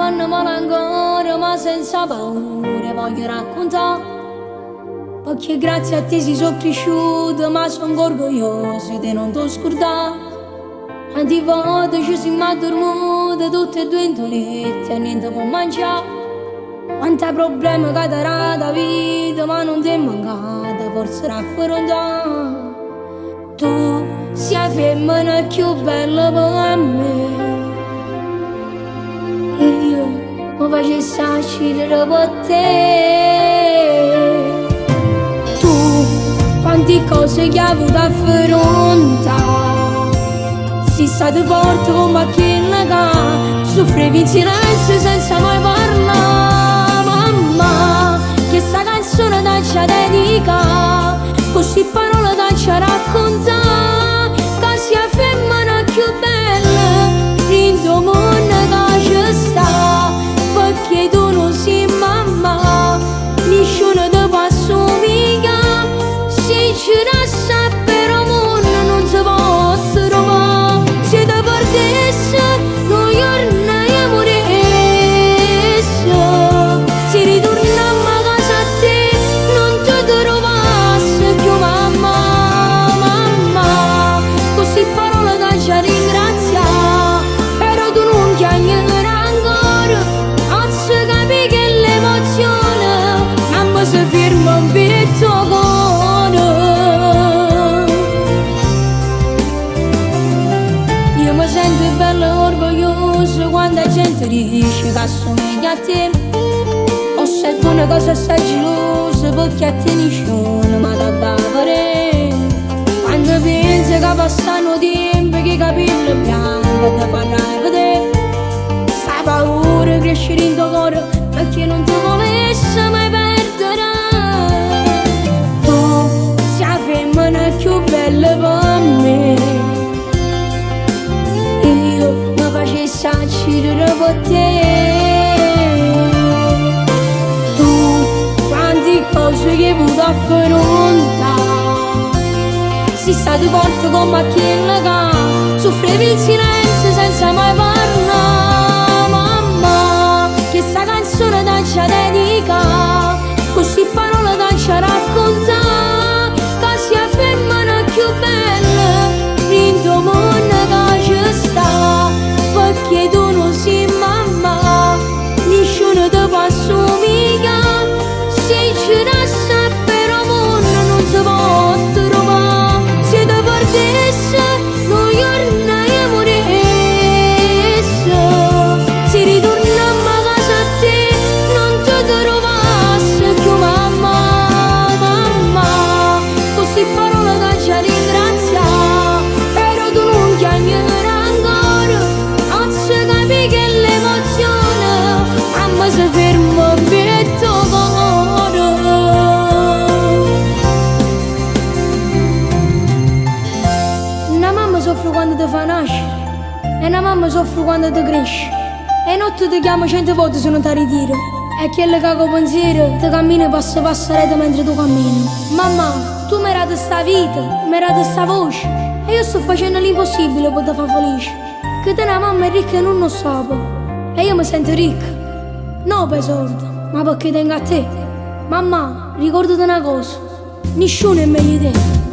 fanno male ancora, ma senza paura voglio raccontare. Perché grazie a te si sono cresciuto, ma sono orgoglioso di non ti scordare. Quante volte ci siamo addormuti, tutte e due in letto e niente può mangiare. Quanti problemi che ti la vita, ma non ti è mancata forza raffrontare. Tu sei la femmina più bella per me. Io mi facessi uscire per te. Tu quante cose che hai avuto a affrontare. Sei stato forte come quella che soffrivi in silenzio senza mai parlare. Mamma, che sta canzone ti ci dedica, così parole ti ci racconta. Che sia la femmina più bella in tuo mondo che ci sta. Perché tu non sei mamma, nessuno ti può assomigliare. Se ci resta però mondo non si può trovare. Se ti perdessi, noi ormai moresse. Se ritornammo a casa a te, non ti trovassi più mamma, mamma. Così parole da ci ringrazia, però tu non chiami ancora. Oggi capi che l'emozione non mi si ferma un pezzo cuore. Io mi sento bello e orgoglioso quando la gente dice che assomiglia a te. O se tu una cosa sei gelosa perché a te nessuno mi dà da fare. Quando pensi che passano tempo che i capelli bianchi ti fanno vedere, sta paura crescere in tuo cuore perché non ti volessi mai perdere. Tu sei la femmina più bella per me. Io mi facessi uscire per te. Tu quante cose che hai avuto a affrontare. Sei stato forte come quella che soffrivi in silenzio senza mai parlare. Mamma, che sta canzone ti ci dedica, così parole ti ci racconta. Che sia la femmina più bella in tuo mondo che ci sta. Perché tu non sei mamma, nessuno ti può assomigliare. Se ci resta però mondo non si può trovare. Se ti perdessi, noi ormai moresse. Se ritornammo a casa a te, non ti trovassi più mamma, mamma. Così parole da ci ringrazia, però tu non chiami ancora. Oggi capi che l'emozione a me si ferma un pezzo cuore. Una mamma soffre quando ti fa nascere e una mamma soffre quando ti cresce. E notte ti chiama 100 volte se non ti ritiro. E quello che con pensiero ti cammina passo passerete mentre tu cammini. Mamma, tu mi hai dato sta vita, mi hai dato sta voce, e io sto facendo l'impossibile per ti far felice. Che te una mamma è ricca e non lo sa, e io mi sento ricca. Non per soldi, ma perché tengo a te. Mamma, ricordati una cosa, nessuno è meglio di te.